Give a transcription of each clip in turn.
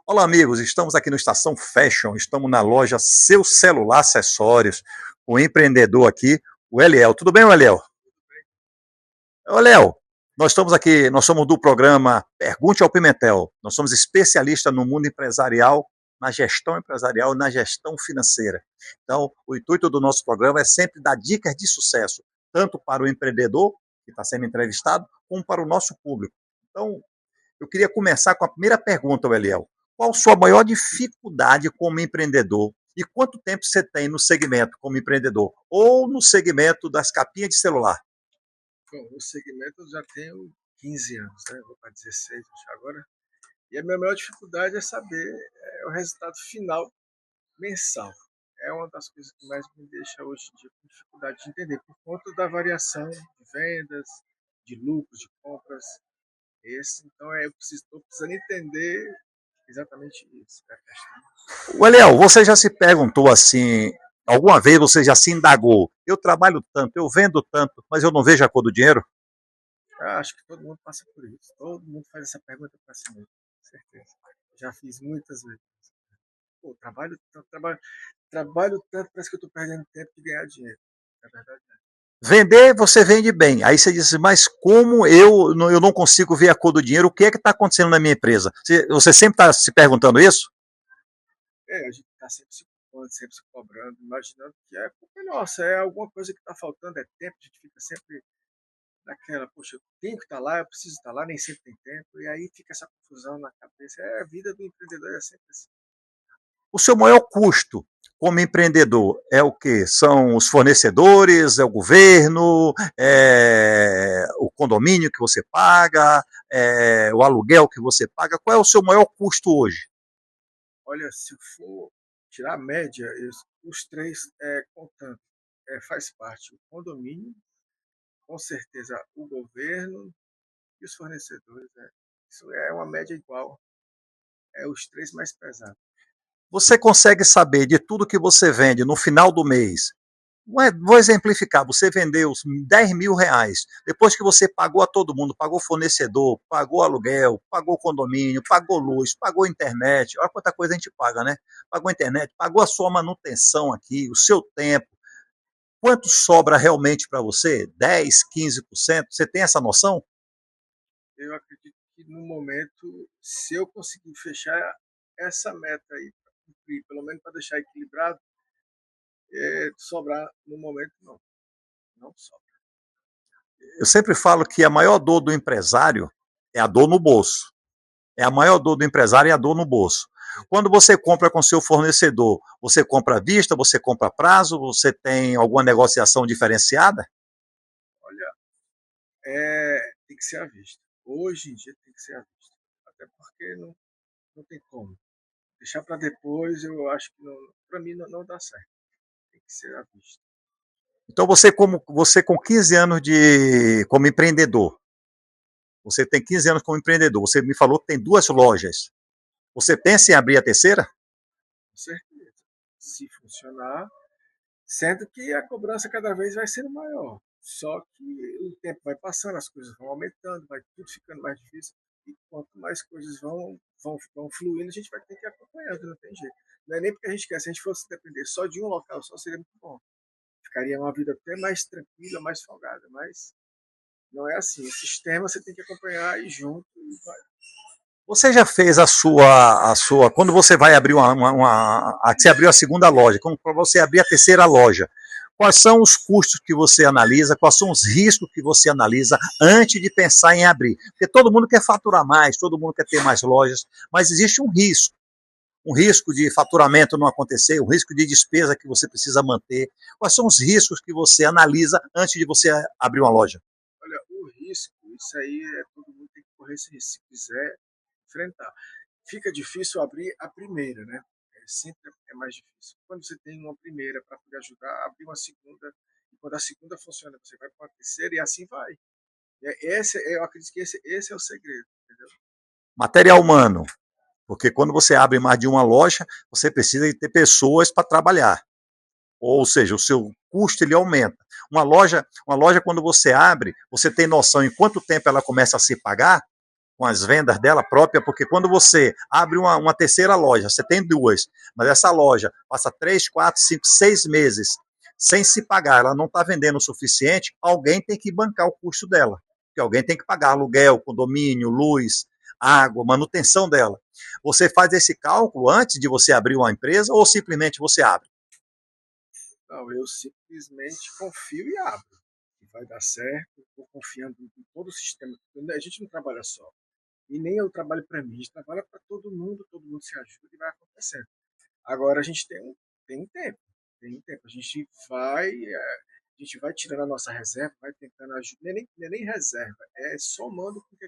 Olá, amigos. Estamos aqui no Estação Fashion. Estamos na loja Seu Celular Acessórios. O empreendedor aqui, o Eliel. Tudo bem, Eliel? Ô, Eliel, nós somos do programa Pergunte ao Pimentel. Nós somos especialistas no mundo empresarial, na gestão financeira. Então, o intuito do nosso programa é sempre dar dicas de sucesso, tanto para o empreendedor, que está sendo entrevistado, como para o nosso público. Então, eu queria começar com a primeira pergunta, Eliel. Qual a sua maior dificuldade como empreendedor? E quanto tempo você tem no segmento como empreendedor? Ou no segmento das capinhas de celular? Bom, no segmento eu já tenho 15 anos, né? Vou para 16 acho que agora. E a minha maior dificuldade é saber o resultado final mensal. É uma das coisas que mais me deixa hoje em dia com dificuldade de entender, por conta da variação de vendas, de lucros, de compras. Então, estou precisando entender exatamente isso, a questão. O Eliel, você já se perguntou assim, alguma vez você já se indagou? Eu trabalho tanto, eu vendo tanto, mas eu não vejo a cor do dinheiro? Acho que todo mundo passa por isso. Todo mundo faz essa pergunta para si mesmo, com certeza. Já fiz muitas vezes. Pô, trabalho tanto, parece que eu estou perdendo tempo de ganhar dinheiro. É verdade. Vender, você vende bem. Aí você diz, mas como eu não consigo ver a cor do dinheiro? O que é que está acontecendo na minha empresa? Você sempre está se perguntando isso? A gente está sempre se culpando, sempre se cobrando, imaginando que a culpa é nossa, é alguma coisa que está faltando, é tempo, a gente fica sempre naquela, poxa, eu tenho que estar lá, eu preciso estar lá, nem sempre tem tempo, e aí fica essa confusão na cabeça. A vida do empreendedor é sempre assim. O seu maior custo como empreendedor é o quê? São os fornecedores, é o governo, é o condomínio que você paga, é o aluguel que você paga? Qual é o seu maior custo hoje? Olha, se for tirar a média, os três contando, faz parte o condomínio, com certeza o governo e os fornecedores. Né? Isso é uma média igual, é os três mais pesados. Você consegue saber de tudo que você vende no final do mês? Vou exemplificar, você vendeu R$ 10.000, depois que você pagou a todo mundo, pagou fornecedor, pagou aluguel, pagou condomínio, pagou luz, pagou internet, olha quanta coisa a gente paga, né? Pagou internet, pagou a sua manutenção aqui, o seu tempo, quanto sobra realmente para você? 10, 15%? Você tem essa noção? Eu acredito que no momento, se eu conseguir fechar essa meta aí, para cumprir, pelo menos para deixar equilibrado, sobrar no momento não, não sobra. Eu sempre falo que a maior dor do empresário é a dor no bolso. É a maior dor do empresário é a dor no bolso. Quando você compra com seu fornecedor, você compra à vista, você compra a prazo, você tem alguma negociação diferenciada? Olha, tem que ser à vista. Hoje em dia tem que ser à vista. Até porque não tem como. Deixar para depois, eu acho que para mim não dá certo. Tem que ser à vista. Então você com 15 anos como empreendedor, você tem 15 anos como empreendedor, você me falou que tem duas lojas. Você pensa em abrir a terceira? Com certeza. Se funcionar, sendo que a cobrança cada vez vai sendo maior. Só que o tempo vai passando, as coisas vão aumentando, vai tudo ficando mais difícil. E quanto mais coisas vão fluindo, a gente vai ter que ir acompanhando, não tem jeito. Não é nem porque a gente quer, se a gente fosse depender só de um local, só seria muito bom. Ficaria uma vida até mais tranquila, mais folgada, mas não é assim. O sistema você tem que acompanhar e junto e vai. Você já fez quando você vai abrir você abriu a segunda loja, como para você abrir a terceira loja, quais são os custos que você analisa, quais são os riscos que você analisa antes de pensar em abrir? Porque todo mundo quer faturar mais, todo mundo quer ter mais lojas, mas existe um risco de faturamento não acontecer, um risco de despesa que você precisa manter. Quais são os riscos que você analisa antes de você abrir uma loja? Olha, o risco, isso aí todo mundo tem que correr esse risco, se quiser enfrentar. Fica difícil abrir a primeira, né? Sempre é mais difícil. Quando você tem uma primeira para poder ajudar, abrir uma segunda, e quando a segunda funciona, você vai para a terceira e assim vai. Eu acredito que esse é o segredo, entendeu? Material humano, porque quando você abre mais de uma loja, você precisa de ter pessoas para trabalhar. Ou seja, o seu custo ele aumenta. Uma loja quando você abre, você tem noção em quanto tempo ela começa a se pagar? com as vendas dela própria, porque quando você abre uma terceira loja, você tem duas, mas essa loja passa 3, 4, 5, 6 meses sem se pagar, ela não está vendendo o suficiente, alguém tem que bancar o custo dela, porque alguém tem que pagar aluguel, condomínio, luz, água, manutenção dela. Você faz esse cálculo antes de você abrir uma empresa ou simplesmente você abre? Não, eu simplesmente confio e abro. Que vai dar certo, estou confiando em todo o sistema. A gente não trabalha só. E nem eu trabalho para mim, a gente trabalha para todo mundo se ajuda e vai acontecendo. Agora a gente tem tempo, tem tempo. A gente vai tirando a nossa reserva, vai tentando ajudar, nem reserva, é somando com o que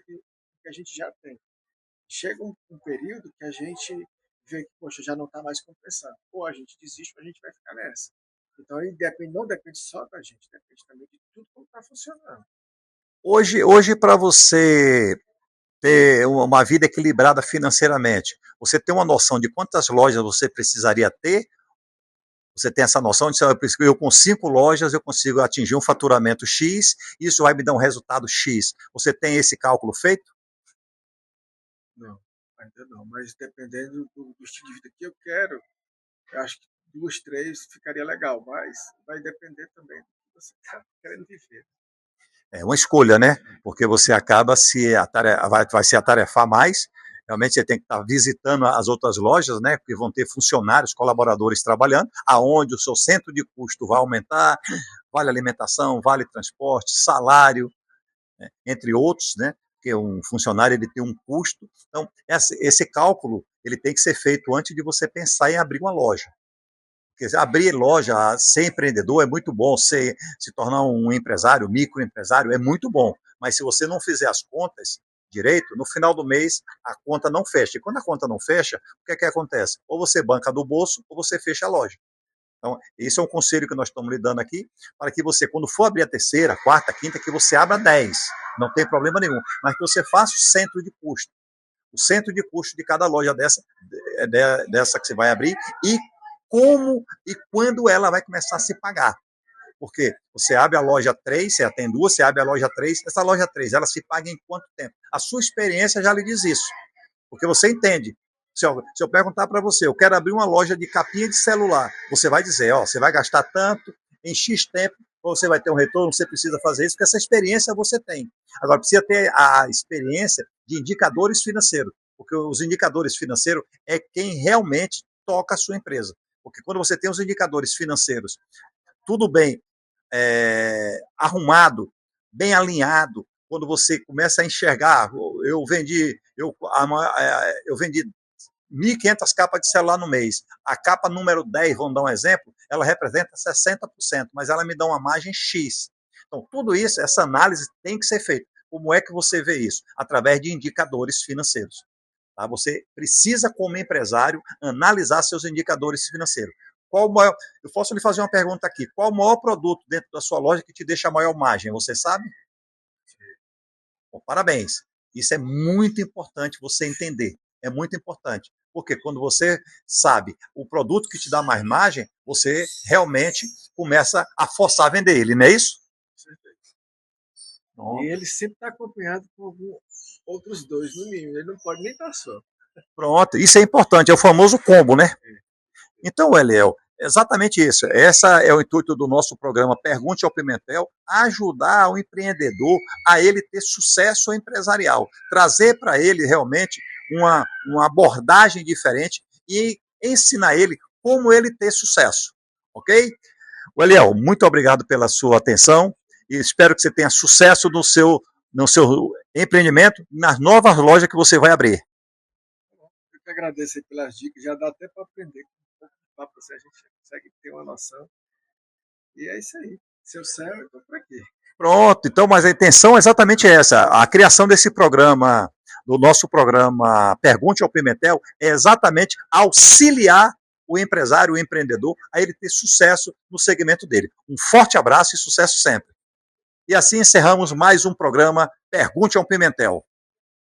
a gente já tem. Chega um período que a gente vê que, poxa, já não está mais compensando. Ou a gente desiste, ou a gente vai ficar nessa. Então, aí não depende só da gente, depende também de tudo como está funcionando. Hoje para você ter uma vida equilibrada financeiramente, você tem uma noção de quantas lojas você precisaria ter? Você tem essa noção de que eu com 5 lojas eu consigo atingir um faturamento X, isso vai me dar um resultado X. Você tem esse cálculo feito? Não, ainda não. Mas dependendo do estilo de vida que eu quero, eu acho que 2, 3 ficaria legal. Mas vai depender também do que você está querendo viver. É uma escolha, né? Porque você acaba vai se atarefar mais. Realmente você tem que estar visitando as outras lojas, né? Porque vão ter funcionários, colaboradores trabalhando, aonde o seu centro de custo vai aumentar, vale alimentação, vale transporte, salário, né? Entre outros, né? Porque um funcionário ele tem um custo. Então, esse cálculo ele tem que ser feito antes de você pensar em abrir uma loja. Porque abrir loja, ser empreendedor é muito bom, se tornar um empresário, microempresário é muito bom, mas se você não fizer as contas direito, no final do mês a conta não fecha. E quando a conta não fecha, o que é que acontece? Ou você banca do bolso ou você fecha a loja. Então, esse é um conselho que nós estamos lhe dando aqui, para que você, quando for abrir a terceira, quarta, quinta, que você abra 10, não tem problema nenhum, mas que você faça o centro de custo. O centro de custo de cada loja dessa que você vai abrir e como e quando ela vai começar a se pagar. Porque você abre a loja 3, você tem duas, você abre a loja 3, essa loja 3, ela se paga em quanto tempo? A sua experiência já lhe diz isso. Porque você entende. Se eu perguntar para você, eu quero abrir uma loja de capinha de celular, você vai dizer, ó, você vai gastar tanto em X tempo, ou você vai ter um retorno, você precisa fazer isso, porque essa experiência você tem. Agora, precisa ter a experiência de indicadores financeiros, porque os indicadores financeiros é quem realmente toca a sua empresa. Porque quando você tem os indicadores financeiros tudo bem arrumado, bem alinhado, quando você começa a enxergar, eu vendi 1.500 capas de celular no mês. A capa número 10, vamos dar um exemplo, ela representa 60%, mas ela me dá uma margem X. Então, tudo isso, essa análise tem que ser feita. Como é que você vê isso? Através de indicadores financeiros. Tá? Você precisa, como empresário, analisar seus indicadores financeiros. Eu posso lhe fazer uma pergunta aqui. Qual o maior produto dentro da sua loja que te deixa a maior margem? Você sabe? Bom, parabéns. Isso é muito importante você entender. É muito importante. Porque quando você sabe o produto que te dá mais margem, você realmente começa a forçar a vender ele, não é isso? E ele sempre está acompanhado com outros 2, no mínimo. Ele não pode nem estar só. Pronto, isso é importante, é o famoso combo, né? Então, Eliel, exatamente isso. Esse é o intuito do nosso programa Pergunte ao Pimentel, ajudar o empreendedor a ele ter sucesso empresarial, trazer para ele realmente uma abordagem diferente e ensinar ele como ele ter sucesso, ok? Eliel, muito obrigado pela sua atenção e espero que você tenha sucesso no seu empreendimento, nas novas lojas que você vai abrir. Eu que agradeço aí pelas dicas, já dá até para aprender com um pouco de papo, assim, a gente consegue ter uma noção. E é isso aí. Seu céu, eu estou por aqui. Pronto, então, mas a intenção é exatamente essa. A criação desse programa, do nosso programa Pergunte ao Pimentel, é exatamente auxiliar o empresário, o empreendedor, a ele ter sucesso no segmento dele. Um forte abraço e sucesso sempre. E assim encerramos mais um programa Pergunte ao Pimentel.